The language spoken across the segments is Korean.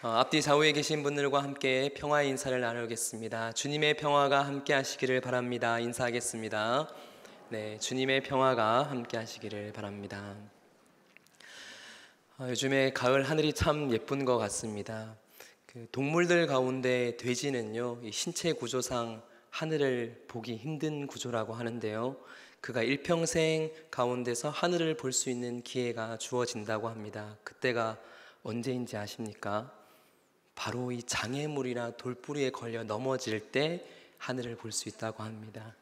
앞뒤 좌우에 계신 분들과 함께 평화의 인사를 나누겠습니다. 주님의 평화가 함께 하시기를 바랍니다. 인사하겠습니다. 네, 주님의 평화가 함께 하시기를 바랍니다. 요즘에 가을 하늘이 참 예쁜 것 같습니다. 동물들 가운데 돼지는요, 이 신체 구조상 하늘을 보기 힘든 구조라고 하는데요, 그가 일평생 가운데서 하늘을 볼 수 있는 기회가 주어진다고 합니다. 그때가 언제인지 아십니까? 바로 이 장애물이나 돌부리에 걸려 넘어질 때 하늘을 볼 수 있다고 합니다.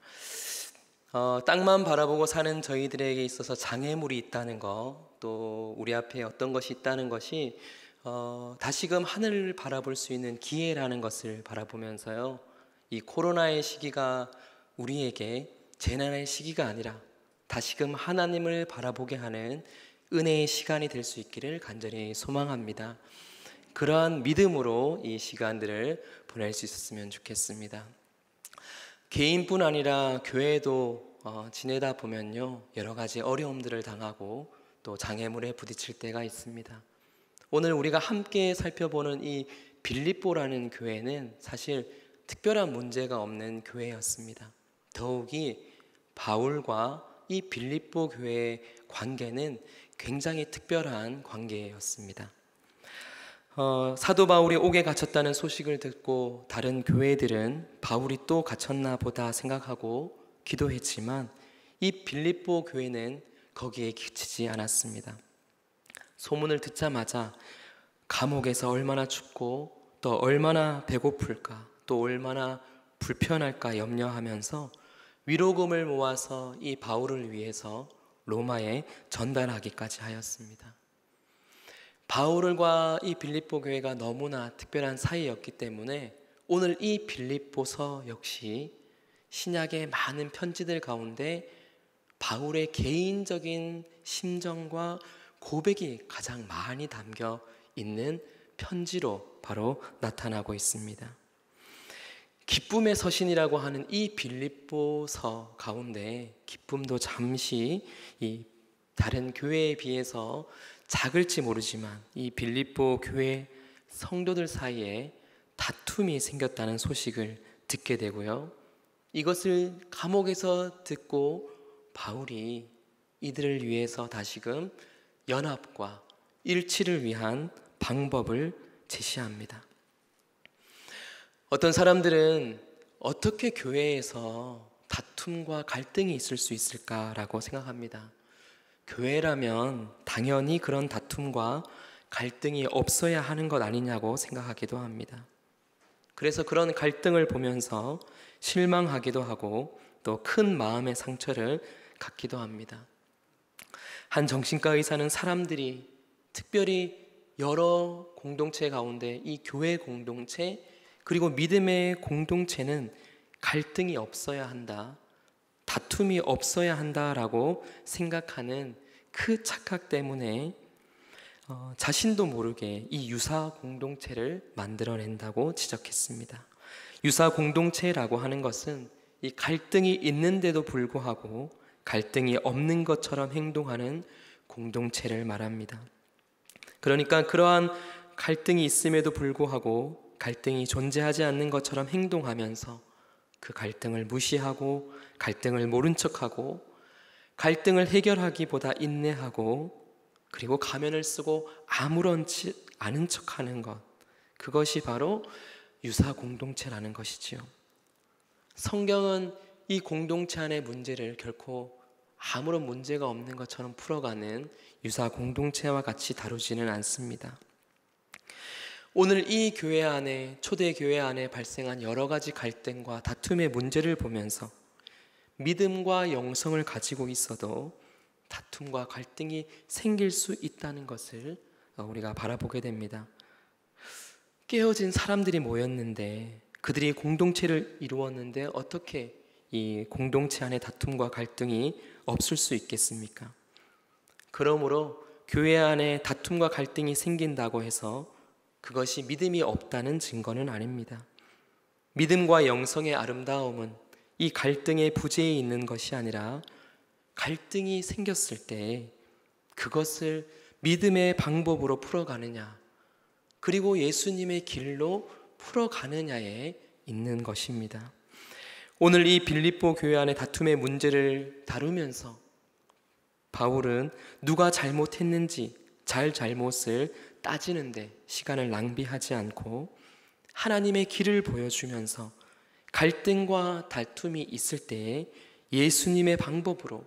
땅만 바라보고 사는 저희들에게 있어서 장애물이 있다는 거, 또 우리 앞에 어떤 것이 있다는 것이 다시금 하늘을 바라볼 수 있는 기회라는 것을 바라보면서요, 이 코로나의 시기가 우리에게 재난의 시기가 아니라 다시금 하나님을 바라보게 하는 은혜의 시간이 될 수 있기를 간절히 소망합니다. 그러한 믿음으로 이 시간들을 보낼 수 있었으면 좋겠습니다. 개인뿐 아니라 교회도 지내다 보면요, 여러 가지 어려움들을 당하고 또 장애물에 부딪힐 때가 있습니다. 오늘 우리가 함께 살펴보는 이 빌립보라는 교회는 사실 특별한 문제가 없는 교회였습니다. 더욱이 바울과 이 빌립보 교회의 관계는 굉장히 특별한 관계였습니다. 사도 바울이 옥에 갇혔다는 소식을 듣고 다른 교회들은 바울이 또 갇혔나 보다 생각하고 기도했지만 이 빌립보 교회는 거기에 그치지 않았습니다. 소문을 듣자마자 감옥에서 얼마나 춥고 또 얼마나 배고플까, 또 얼마나 불편할까 염려하면서 위로금을 모아서 이 바울을 위해서 로마에 전달하기까지 하였습니다. 바울과 이 빌립보 교회가 너무나 특별한 사이였기 때문에 오늘 이 빌립보서 역시 신약의 많은 편지들 가운데 바울의 개인적인 심정과 고백이 가장 많이 담겨 있는 편지로 바로 나타나고 있습니다. 기쁨의 서신이라고 하는 이 빌립보서 가운데 기쁨도 잠시 이 다른 교회에 비해서 작을지 모르지만 이 빌립보 교회 성도들 사이에 다툼이 생겼다는 소식을 듣게 되고요, 이것을 감옥에서 듣고 바울이 이들을 위해서 다시금 연합과 일치를 위한 방법을 제시합니다. 어떤 사람들은 어떻게 교회에서 다툼과 갈등이 있을 수 있을까라고 생각합니다. 교회라면 당연히 그런 다툼과 갈등이 없어야 하는 것 아니냐고 생각하기도 합니다. 그래서 그런 갈등을 보면서 실망하기도 하고 또 큰 마음의 상처를 갖기도 합니다. 한 정신과 의사는 사람들이 특별히 여러 공동체 가운데 이 교회 공동체 그리고 믿음의 공동체는 갈등이 없어야 한다, 다툼이 없어야 한다라고 생각하는 그 착각 때문에 자신도 모르게 이 유사 공동체를 만들어낸다고 지적했습니다. 유사 공동체라고 하는 것은 이 갈등이 있는데도 불구하고 갈등이 없는 것처럼 행동하는 공동체를 말합니다. 그러니까 그러한 갈등이 있음에도 불구하고 갈등이 존재하지 않는 것처럼 행동하면서 그 갈등을 무시하고 갈등을 모른 척하고 갈등을 해결하기보다 인내하고 그리고 가면을 쓰고 아무렇지 않은 척하는 것, 그것이 바로 유사 공동체라는 것이지요. 성경은 이 공동체 안의 문제를 결코 아무런 문제가 없는 것처럼 풀어가는 유사 공동체와 같이 다루지는 않습니다. 오늘 이 교회 안에, 초대 교회 안에 발생한 여러 가지 갈등과 다툼의 문제를 보면서 믿음과 영성을 가지고 있어도 다툼과 갈등이 생길 수 있다는 것을 우리가 바라보게 됩니다. 깨어진 사람들이 모였는데, 그들이 공동체를 이루었는데 어떻게 이 공동체 안에 다툼과 갈등이 없을 수 있겠습니까? 그러므로 교회 안에 다툼과 갈등이 생긴다고 해서 그것이 믿음이 없다는 증거는 아닙니다. 믿음과 영성의 아름다움은 이 갈등의 부재에 있는 것이 아니라 갈등이 생겼을 때 그것을 믿음의 방법으로 풀어가느냐, 그리고 예수님의 길로 풀어가느냐에 있는 것입니다. 오늘 이 빌립보 교회 안의 다툼의 문제를 다루면서 바울은 누가 잘못했는지 잘못을 따지는데 시간을 낭비하지 않고 하나님의 길을 보여주면서 갈등과 다툼이 있을 때에 예수님의 방법으로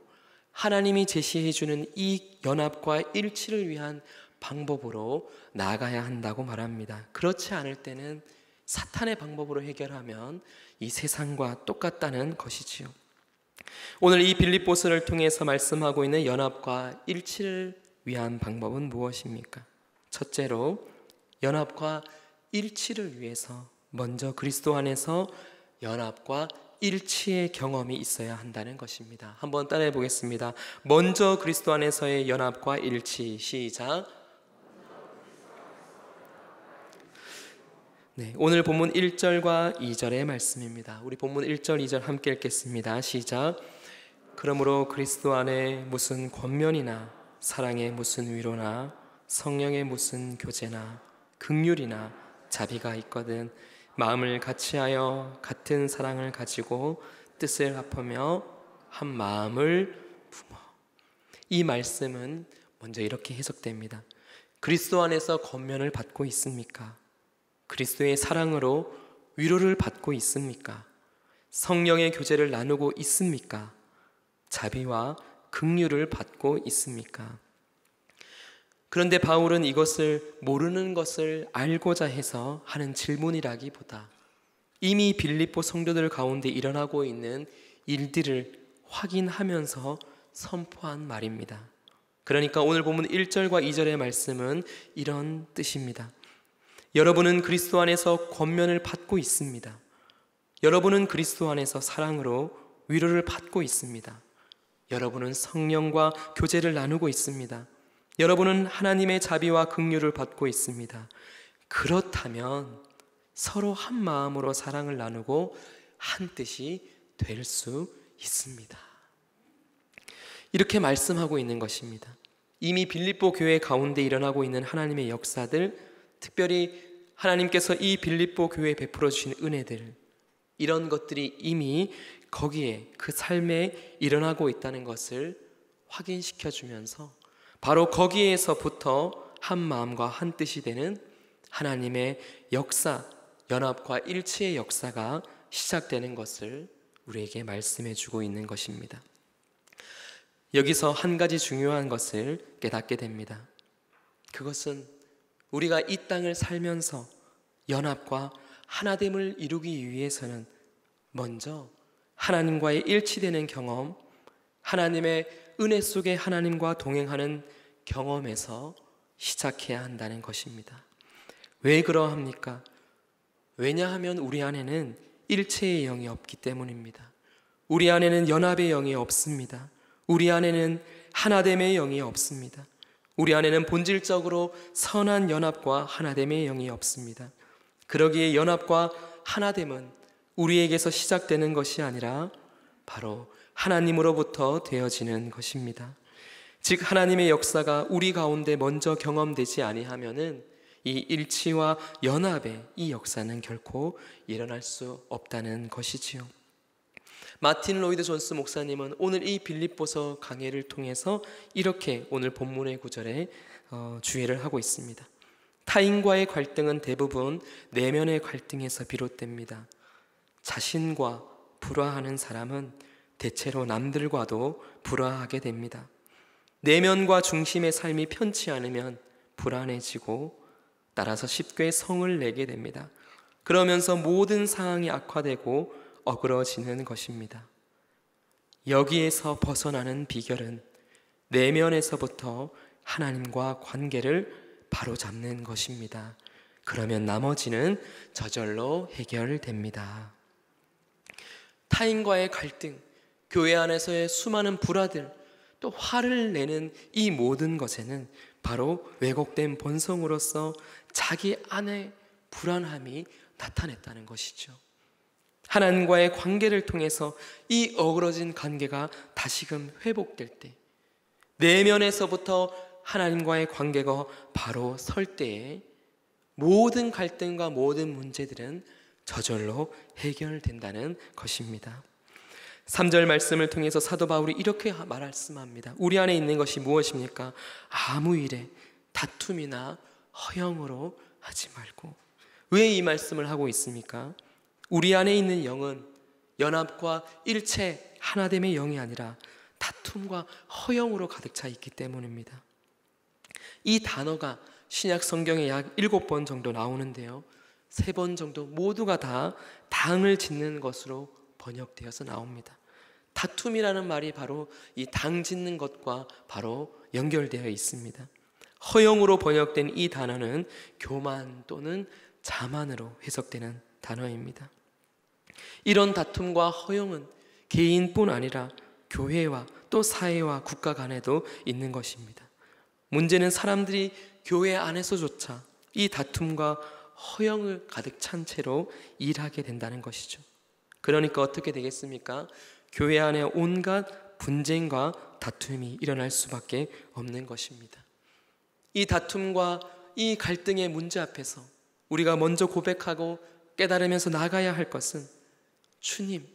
하나님이 제시해 주는 이 연합과 일치를 위한 방법으로 나아가야 한다고 말합니다. 그렇지 않을 때는 사탄의 방법으로 해결하면 이 세상과 똑같다는 것이지요. 오늘 이 빌립보서를 통해서 말씀하고 있는 연합과 일치를 위한 방법은 무엇입니까? 첫째로 연합과 일치를 위해서 먼저 그리스도 안에서 연합과 일치의 경험이 있어야 한다는 것입니다. 한번 따라해 보겠습니다. 먼저 그리스도 안에서의 연합과 일치. 시작. 네, 오늘 본문 1절과 2절의 말씀입니다. 우리 본문 1절, 2절 함께 읽겠습니다. 시작. 그러므로 그리스도 안에 무슨 권면이나 사랑의 무슨 위로나 성령의 무슨 교제나 긍휼이나 자비가 있거든 마음을 같이하여 같은 사랑을 가지고 뜻을 합하며 한 마음을 품어. 이 말씀은 먼저 이렇게 해석됩니다. 그리스도 안에서 권면을 받고 있습니까? 그리스도의 사랑으로 위로를 받고 있습니까? 성령의 교제를 나누고 있습니까? 자비와 긍휼을 받고 있습니까? 그런데 바울은 이것을 모르는 것을 알고자 해서 하는 질문이라기보다 이미 빌립보 성도들 가운데 일어나고 있는 일들을 확인하면서 선포한 말입니다. 그러니까 오늘 본문 1절과 2절의 말씀은 이런 뜻입니다. 여러분은 그리스도 안에서 권면을 받고 있습니다. 여러분은 그리스도 안에서 사랑으로 위로를 받고 있습니다. 여러분은 성령과 교제를 나누고 있습니다. 여러분은 하나님의 자비와 긍휼을 받고 있습니다. 그렇다면 서로 한 마음으로 사랑을 나누고 한 뜻이 될 수 있습니다. 이렇게 말씀하고 있는 것입니다. 이미 빌립보 교회 가운데 일어나고 있는 하나님의 역사들, 특별히 하나님께서 이 빌립보 교회에 베풀어 주신 은혜들, 이런 것들이 이미 거기에 그 삶에 일어나고 있다는 것을 확인시켜 주면서 바로 거기에서부터 한 마음과 한 뜻이 되는 하나님의 역사, 연합과 일치의 역사가 시작되는 것을 우리에게 말씀해 주고 있는 것입니다. 여기서 한 가지 중요한 것을 깨닫게 됩니다. 그것은 우리가 이 땅을 살면서 연합과 하나됨을 이루기 위해서는 먼저 하나님과의 일치되는 경험, 하나님의 은혜 속에 하나님과 동행하는 경험에서 시작해야 한다는 것입니다. 왜 그러합니까? 왜냐하면 우리 안에는 일체의 영이 없기 때문입니다. 우리 안에는 연합의 영이 없습니다. 우리 안에는 하나됨의 영이 없습니다. 우리 안에는 본질적으로 선한 연합과 하나됨의 영이 없습니다. 그러기에 연합과 하나됨은 우리에게서 시작되는 것이 아니라 바로 하나님으로부터 되어지는 것입니다. 즉 하나님의 역사가 우리 가운데 먼저 경험되지 아니하면은 이 일치와 연합의 이 역사는 결코 일어날 수 없다는 것이지요. 마틴 로이드 존스 목사님은 오늘 이 빌립보서 강해를 통해서 이렇게 오늘 본문의 구절에 주의를 하고 있습니다. 타인과의 갈등은 대부분 내면의 갈등에서 비롯됩니다. 자신과 불화하는 사람은 대체로 남들과도 불화하게 됩니다. 내면과 중심의 삶이 편치 않으면 불안해지고 따라서 쉽게 성을 내게 됩니다. 그러면서 모든 상황이 악화되고 어그러지는 것입니다. 여기에서 벗어나는 비결은 내면에서부터 하나님과 관계를 바로잡는 것입니다. 그러면 나머지는 저절로 해결됩니다. 타인과의 갈등, 교회 안에서의 수많은 불화들, 또 화를 내는 이 모든 것에는 바로 왜곡된 본성으로서 자기 안에 불안함이 나타냈다는 것이죠. 하나님과의 관계를 통해서 이 어그러진 관계가 다시금 회복될 때, 내면에서부터 하나님과의 관계가 바로 설 때에 모든 갈등과 모든 문제들은 저절로 해결된다는 것입니다. 3절 말씀을 통해서 사도 바울이 이렇게 말씀합니다. 우리 안에 있는 것이 무엇입니까? 아무 일에 다툼이나 허영으로 하지 말고. 왜 이 말씀을 하고 있습니까? 우리 안에 있는 영은 연합과 일체 하나됨의 영이 아니라 다툼과 허영으로 가득 차 있기 때문입니다. 이 단어가 신약 성경에 약 7번 정도 나오는데요, 3번 정도 모두가 다 당을 짓는 것으로 번역되어서 나옵니다. 다툼이라는 말이 바로 이 당 짓는 것과 바로 연결되어 있습니다. 허영으로 번역된 이 단어는 교만 또는 자만으로 해석되는 단어입니다. 이런 다툼과 허영은 개인뿐 아니라 교회와 또 사회와 국가 간에도 있는 것입니다. 문제는 사람들이 교회 안에서조차 이 다툼과 허영을 가득 찬 채로 일하게 된다는 것이죠. 그러니까 어떻게 되겠습니까? 교회 안에 온갖 분쟁과 다툼이 일어날 수밖에 없는 것입니다. 이 다툼과 이 갈등의 문제 앞에서 우리가 먼저 고백하고 깨달으면서 나가야 할 것은, 주님,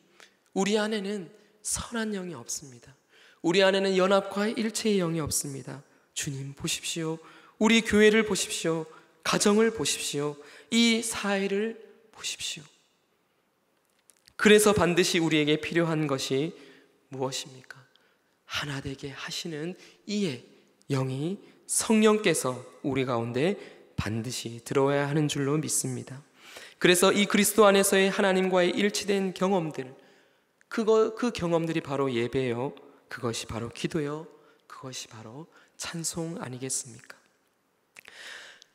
우리 안에는 선한 영이 없습니다. 우리 안에는 연합과 일체의 영이 없습니다. 주님 보십시오. 우리 교회를 보십시오. 가정을 보십시오. 이 사회를 보십시오. 그래서 반드시 우리에게 필요한 것이 무엇입니까? 하나 되게 하시는 이의 영이 성령께서 우리 가운데 반드시 들어와야 하는 줄로 믿습니다. 그래서 이 그리스도 안에서의 하나님과의 일치된 경험들, 그 경험들이 바로 예배요, 그것이 바로 기도요, 그것이 바로 찬송 아니겠습니까?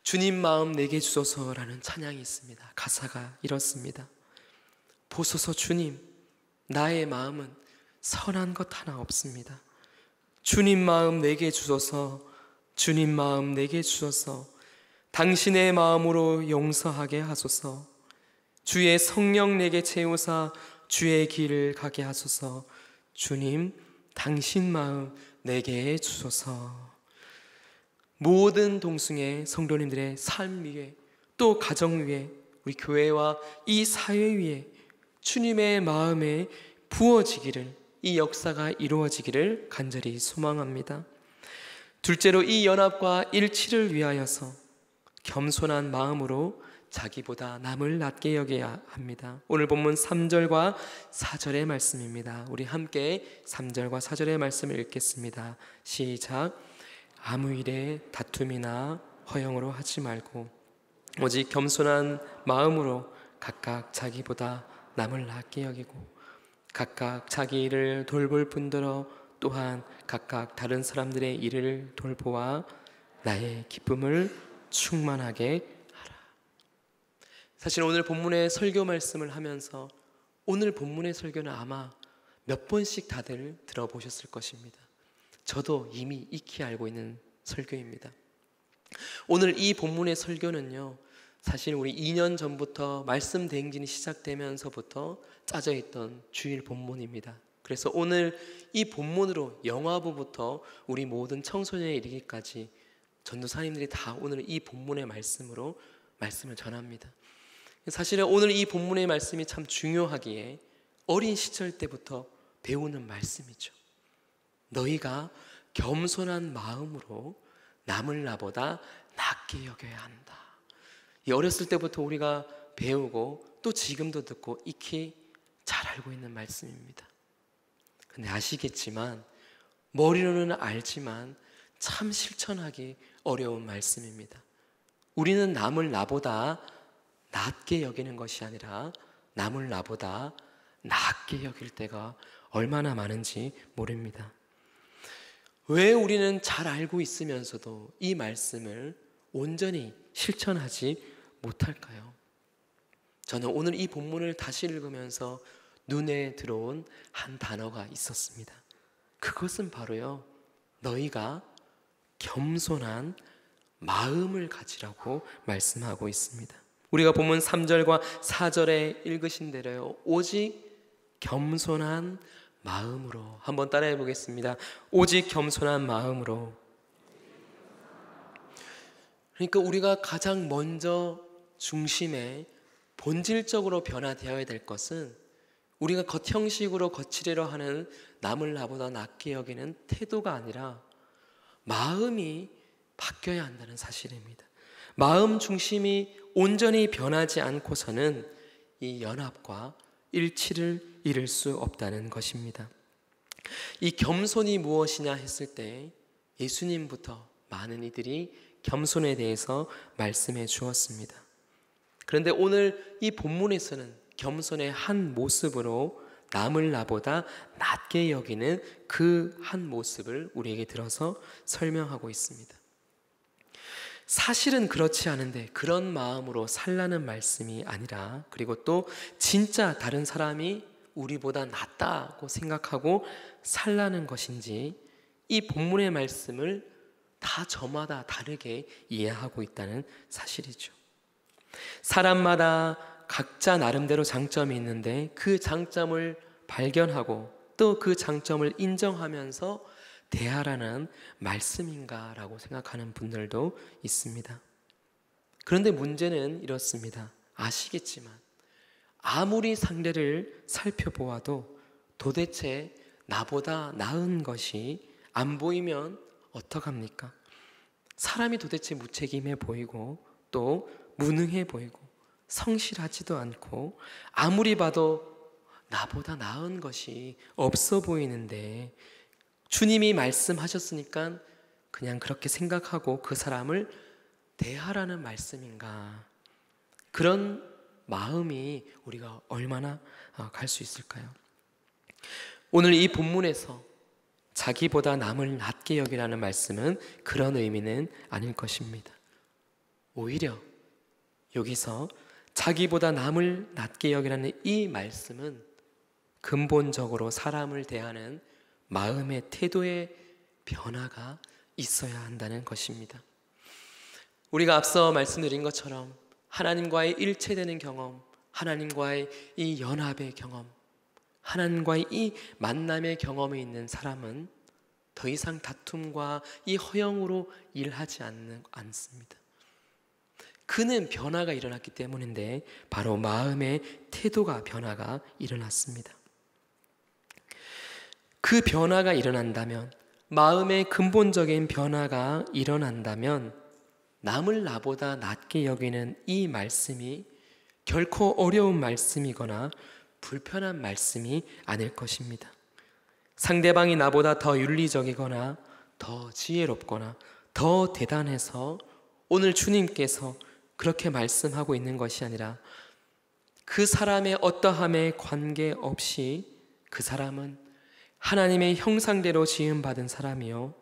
주님 마음 내게 주소서라는 찬양이 있습니다. 가사가 이렇습니다. 보소서 주님, 나의 마음은 선한 것 하나 없습니다. 주님 마음 내게 주소서, 주님 마음 내게 주소서. 당신의 마음으로 용서하게 하소서. 주의 성령 내게 채우사 주의 길을 가게 하소서. 주님, 당신 마음 내게 주소서. 모든 동승의 성도님들의 삶 위에, 또 가정 위에, 우리 교회와 이 사회 위에 주님의 마음에 부어지기를, 이 역사가 이루어지기를 간절히 소망합니다. 둘째로, 이 연합과 일치를 위하여서 겸손한 마음으로 자기보다 남을 낮게 여겨야 합니다. 오늘 본문 3절과 4절의 말씀입니다. 우리 함께 3절과 4절의 말씀을 읽겠습니다. 시작. 아무 일에 다툼이나 허영으로 하지 말고 오직 겸손한 마음으로 각각 자기보다 남을 낮게 여기고 각각 자기 일을 돌볼 뿐더러 또한 각각 다른 사람들의 일을 돌보아 나의 기쁨을 충만하게 하라. 사실 오늘 본문의 설교 말씀을 하면서 오늘 본문의 설교는 아마 몇 번씩 다들 들어보셨을 것입니다. 저도 이미 익히 알고 있는 설교입니다. 오늘 이 본문의 설교는요, 사실 우리 2년 전부터 말씀 대행진이 시작되면서부터 짜져 있던 주일 본문입니다. 그래서 오늘 이 본문으로 영화부부터 우리 모든 청소년에 이르기까지 전도사님들이 다 오늘 이 본문의 말씀으로 말씀을 전합니다. 사실은 오늘 이 본문의 말씀이 참 중요하기에 어린 시절 때부터 배우는 말씀이죠. 너희가 겸손한 마음으로 남을 나보다 낮게 여겨야 한다. 이 어렸을 때부터 우리가 배우고 또 지금도 듣고 익히 잘 알고 있는 말씀입니다. 근데 아시겠지만, 머리로는 알지만 참 실천하기 어려운 말씀입니다. 우리는 남을 나보다 낮게 여기는 것이 아니라 남을 나보다 낮게 여길 때가 얼마나 많은지 모릅니다. 왜 우리는 잘 알고 있으면서도 이 말씀을 온전히 실천하지 못할까요? 저는 오늘 이 본문을 다시 읽으면서 눈에 들어온 한 단어가 있었습니다. 그것은 바로요, 너희가 겸손한 마음을 가지라고 말씀하고 있습니다. 우리가 본문 3절과 4절에 읽으신 대로요, 오직 겸손한 마음으로, 한번 따라해 보겠습니다. 오직 겸손한 마음으로. 그러니까 우리가 가장 먼저 중심에 본질적으로 변화되어야 될 것은 우리가 겉형식으로 거칠애로 하는 남을 나보다 낫게 여기는 태도가 아니라 마음이 바뀌어야 한다는 사실입니다. 마음 중심이 온전히 변하지 않고서는 이 연합과 일치를 이룰 수 없다는 것입니다. 이 겸손이 무엇이냐 했을 때 예수님부터 많은 이들이 겸손에 대해서 말씀해 주었습니다. 그런데 오늘 이 본문에서는 겸손의 한 모습으로 남을 나보다 낮게 여기는 그 한 모습을 우리에게 들어서 설명하고 있습니다. 사실은 그렇지 않은데 그런 마음으로 살라는 말씀이 아니라, 그리고 또 진짜 다른 사람이 우리보다 낫다고 생각하고 살라는 것인지 이 본문의 말씀을 다 저마다 다르게 이해하고 있다는 사실이죠. 사람마다 각자 나름대로 장점이 있는데 그 장점을 발견하고 또 그 장점을 인정하면서 대하라는 말씀인가라고 생각하는 분들도 있습니다. 그런데 문제는 이렇습니다. 아시겠지만 아무리 상대를 살펴보아도 도대체 나보다 나은 것이 안 보이면 어떡합니까? 사람이 도대체 무책임해 보이고 또 무능해 보이고 성실하지도 않고 아무리 봐도 나보다 나은 것이 없어 보이는데 주님이 말씀하셨으니까 그냥 그렇게 생각하고 그 사람을 대하라는 말씀인가? 그런 마음이 우리가 얼마나 갈 수 있을까요? 오늘 이 본문에서 자기보다 남을 낮게 여기라는 말씀은 그런 의미는 아닐 것입니다. 오히려 여기서 자기보다 남을 낮게 여기라는 이 말씀은 근본적으로 사람을 대하는 마음의 태도의 변화가 있어야 한다는 것입니다. 우리가 앞서 말씀드린 것처럼 하나님과의 일체되는 경험, 하나님과의 이 연합의 경험, 하나님과의 이 만남의 경험이 있는 사람은 더 이상 다툼과 이 허영으로 일하지 않습니다. 그는 변화가 일어났기 때문인데 바로 마음의 태도가 변화가 일어났습니다. 그 변화가 일어난다면, 마음의 근본적인 변화가 일어난다면 남을 나보다 낮게 여기는 이 말씀이 결코 어려운 말씀이거나 불편한 말씀이 아닐 것입니다. 상대방이 나보다 더 윤리적이거나 더 지혜롭거나 더 대단해서 오늘 주님께서 그렇게 말씀하고 있는 것이 아니라 그 사람의 어떠함에 관계없이 그 사람은 하나님의 형상대로 지음받은 사람이요,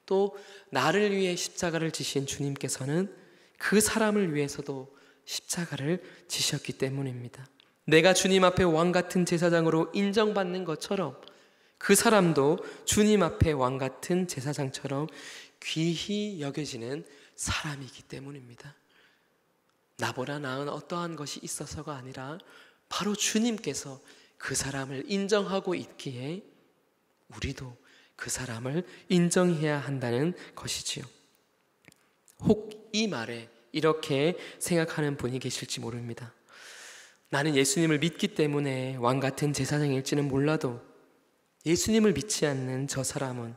또 나를 위해 십자가를 지신 주님께서는 그 사람을 위해서도 십자가를 지셨기 때문입니다. 내가 주님 앞에 왕같은 제사장으로 인정받는 것처럼 그 사람도 주님 앞에 왕같은 제사장처럼 귀히 여겨지는 사람이기 때문입니다. 나보다 나은 어떠한 것이 있어서가 아니라 바로 주님께서 그 사람을 인정하고 있기에 우리도 그 사람을 인정해야 한다는 것이지요. 혹 이 말에 이렇게 생각하는 분이 계실지 모릅니다. 나는 예수님을 믿기 때문에 왕같은 제사장일지는 몰라도 예수님을 믿지 않는 저 사람은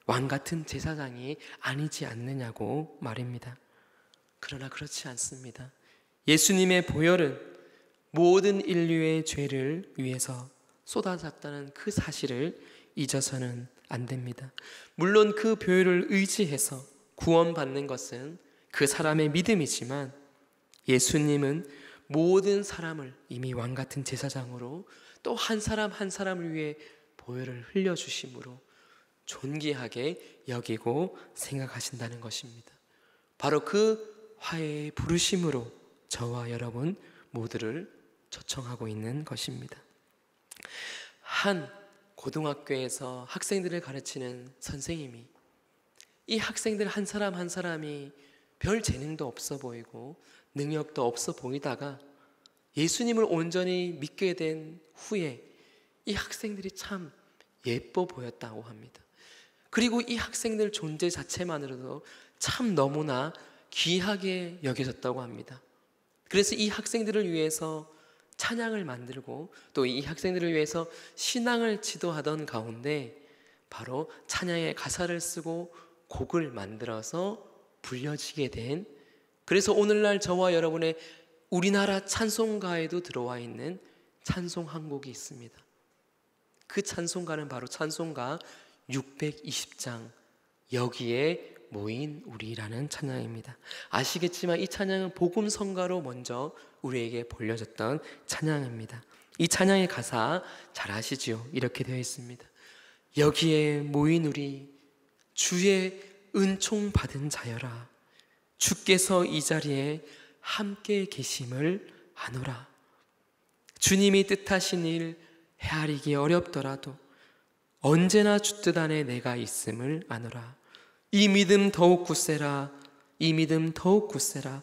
왕같은 제사장이 아니지 않느냐고 말입니다. 그러나 그렇지 않습니다. 예수님의 보혈은 모든 인류의 죄를 위해서 쏟아졌다는 그 사실을 잊어서는 안 됩니다. 물론 그 보혈을 의지해서 구원받는 것은 그 사람의 믿음이지만 예수님은 모든 사람을 이미 왕같은 제사장으로 또 한 사람 한 사람을 위해 보혈을 흘려주심으로 존귀하게 여기고 생각하신다는 것입니다. 바로 그 화해의 부르심으로 저와 여러분 모두를 초청하고 있는 것입니다. 한 고등학교에서 학생들을 가르치는 선생님이 이 학생들 한 사람 한 사람이 별 재능도 없어 보이고 능력도 없어 보이다가 예수님을 온전히 믿게 된 후에 이 학생들이 참 예뻐 보였다고 합니다. 그리고 이 학생들 존재 자체만으로도 참 너무나 귀하게 여겨졌다고 합니다. 그래서 이 학생들을 위해서 찬양을 만들고 또 이 학생들을 위해서 신앙을 지도하던 가운데 바로 찬양의 가사를 쓰고 곡을 만들어서 불려지게 된, 그래서 오늘날 저와 여러분의 우리나라 찬송가에도 들어와 있는 찬송 한 곡이 있습니다. 그 찬송가는 바로 찬송가 620장 여기에 모인 우리라는 찬양입니다. 아시겠지만 이 찬양은 복음성가로 먼저 우리에게 벌려졌던 찬양입니다. 이 찬양의 가사 잘 아시지요? 이렇게 되어 있습니다. 여기에 모인 우리 주의 은총 받은 자여라. 주께서 이 자리에 함께 계심을 아노라. 주님이 뜻하신 일 헤아리기 어렵더라도 언제나 주 뜻 안에 내가 있음을 아노라. 이 믿음 더욱 굳세라. 이 믿음 더욱 굳세라.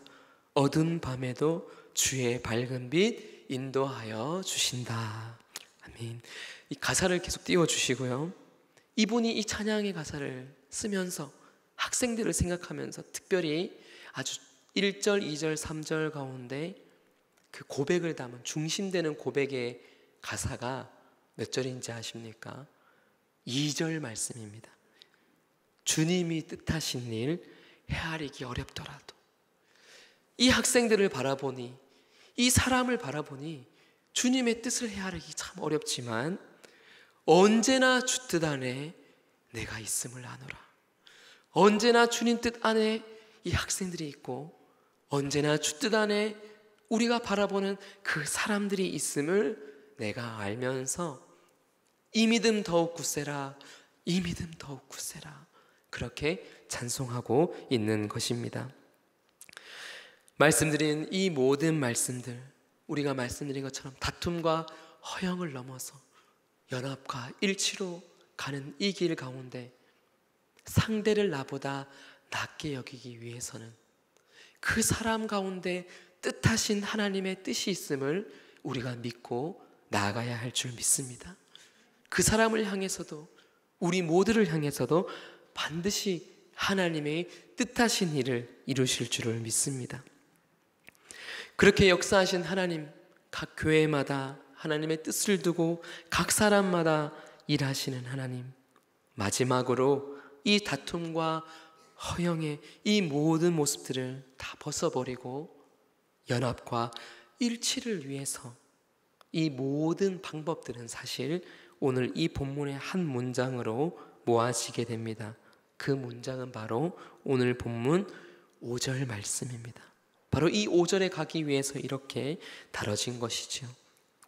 어두운 밤에도 주의 밝은 빛 인도하여 주신다. 아멘. 이 가사를 계속 띄워주시고요. 이분이 이 찬양의 가사를 쓰면서 학생들을 생각하면서 특별히 아주 1절, 2절, 3절 가운데 그 고백을 담은 중심되는 고백의 가사가 몇 절인지 아십니까? 2절 말씀입니다. 주님이 뜻하신 일 헤아리기 어렵더라도. 이 학생들을 바라보니, 이 사람을 바라보니 주님의 뜻을 헤아리기 참 어렵지만 언제나 주 뜻 안에 내가 있음을 아노라. 언제나 주님 뜻 안에 이 학생들이 있고 언제나 주 뜻 안에 우리가 바라보는 그 사람들이 있음을 내가 알면서 이 믿음 더욱 굳세라. 이 믿음 더욱 굳세라. 그렇게 찬송하고 있는 것입니다. 말씀드린 이 모든 말씀들, 우리가 말씀드린 것처럼 다툼과 허영을 넘어서 연합과 일치로 가는 이 길 가운데 상대를 나보다 낮게 여기기 위해서는 그 사람 가운데 뜻하신 하나님의 뜻이 있음을 우리가 믿고 나아가야 할 줄 믿습니다. 그 사람을 향해서도 우리 모두를 향해서도 반드시 하나님의 뜻하신 일을 이루실 줄을 믿습니다. 그렇게 역사하신 하나님, 각 교회마다 하나님의 뜻을 두고 각 사람마다 일하시는 하나님, 마지막으로 이 다툼과 허영의 이 모든 모습들을 다 벗어버리고 연합과 일치를 위해서 이 모든 방법들은 사실 오늘 이 본문의 한 문장으로 모아지게 됩니다. 그 문장은 바로 오늘 본문 5절 말씀입니다. 바로 이 5절에 가기 위해서 이렇게 다뤄진 것이죠.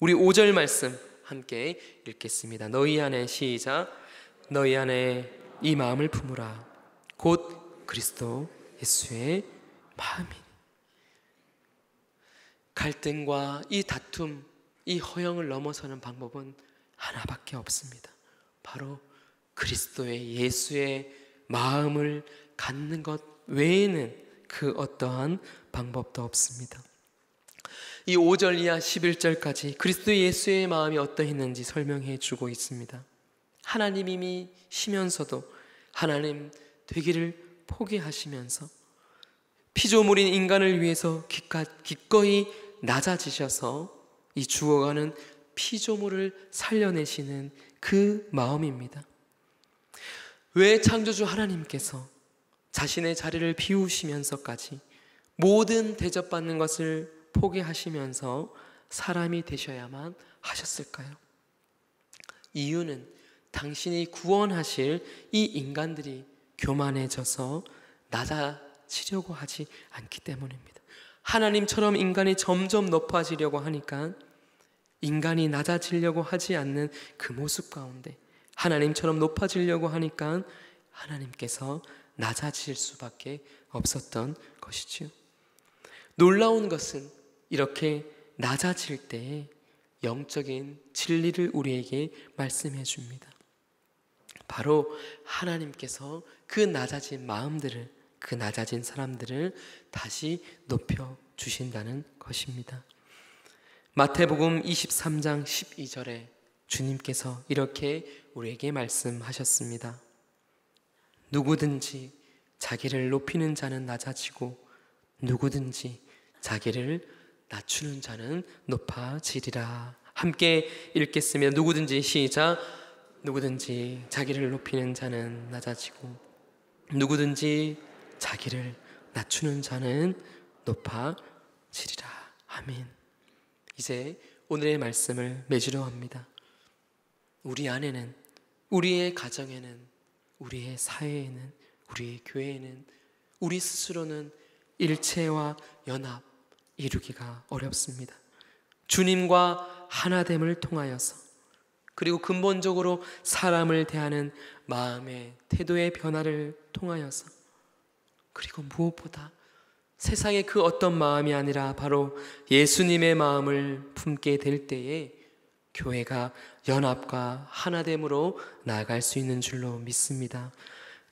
우리 5절 말씀 함께 읽겠습니다. 너희 안에, 시작, 너희 안에 이 마음을 품으라. 곧 그리스도 예수의 마음이니. 갈등과 이 다툼, 이 허영을 넘어서는 방법은 하나밖에 없습니다. 바로 그리스도의 예수의 마음을 갖는 것 외에는 그 어떠한 방법도 없습니다. 이 5절 이하 11절까지 그리스도 예수의 마음이 어떠했는지 설명해 주고 있습니다. 하나님이시면서도 하나님 되기를 포기하시면서 피조물인 인간을 위해서 기꺼이 낮아지셔서 이 죽어가는 피조물을 살려내시는 그 마음입니다. 왜 창조주 하나님께서 자신의 자리를 비우시면서까지 모든 대접받는 것을 포기하시면서 사람이 되셔야만 하셨을까요? 이유는 당신이 구원하실 이 인간들이 교만해져서 낮아지려고 하지 않기 때문입니다. 하나님처럼 인간이 점점 높아지려고 하니까 인간이 낮아지려고 하지 않는 그 모습 가운데 하나님처럼 높아지려고 하니까 하나님께서 낮아질 수밖에 없었던 것이지요. 놀라운 것은 이렇게 낮아질 때 영적인 진리를 우리에게 말씀해 줍니다. 바로 하나님께서 그 낮아진 마음들을, 그 낮아진 사람들을 다시 높여 주신다는 것입니다. 마태복음 23장 12절에 주님께서 이렇게 우리에게 말씀하셨습니다. 누구든지 자기를 높이는 자는 낮아지고 누구든지 자기를 낮추는 자는 높아지리라. 함께 읽겠습니다. 누구든지 시작. 누구든지 자기를 높이는 자는 낮아지고 누구든지 자기를 낮추는 자는 높아지리라. 아멘. 이제 오늘의 말씀을 맺으려 합니다. 우리 안에는, 우리의 가정에는, 우리의 사회에는, 우리의 교회에는 우리 스스로는 일체와 연합 이루기가 어렵습니다. 주님과 하나됨을 통하여서, 그리고 근본적으로 사람을 대하는 마음의 태도의 변화를 통하여서, 그리고 무엇보다 세상의 그 어떤 마음이 아니라 바로 예수님의 마음을 품게 될 때에 교회가 연합과 하나됨으로 나아갈 수 있는 줄로 믿습니다.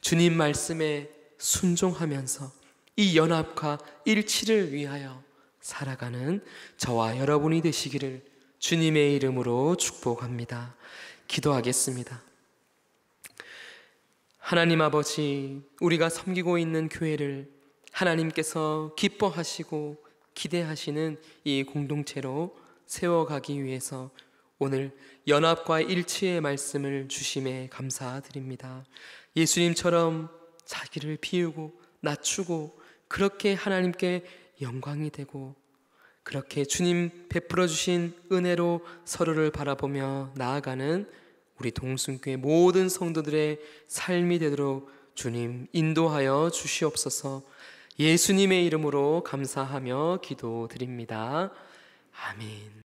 주님 말씀에 순종하면서 이 연합과 일치를 위하여 살아가는 저와 여러분이 되시기를 주님의 이름으로 축복합니다. 기도하겠습니다. 하나님 아버지, 우리가 섬기고 있는 교회를 하나님께서 기뻐하시고 기대하시는 이 공동체로 세워가기 위해서 오늘 연합과 일치의 말씀을 주심에 감사드립니다. 예수님처럼 자기를 비우고 낮추고 그렇게 하나님께 영광이 되고 그렇게 주님 베풀어 주신 은혜로 서로를 바라보며 나아가는 우리 동순교회 모든 성도들의 삶이 되도록 주님 인도하여 주시옵소서. 예수님의 이름으로 감사하며 기도드립니다. 아멘.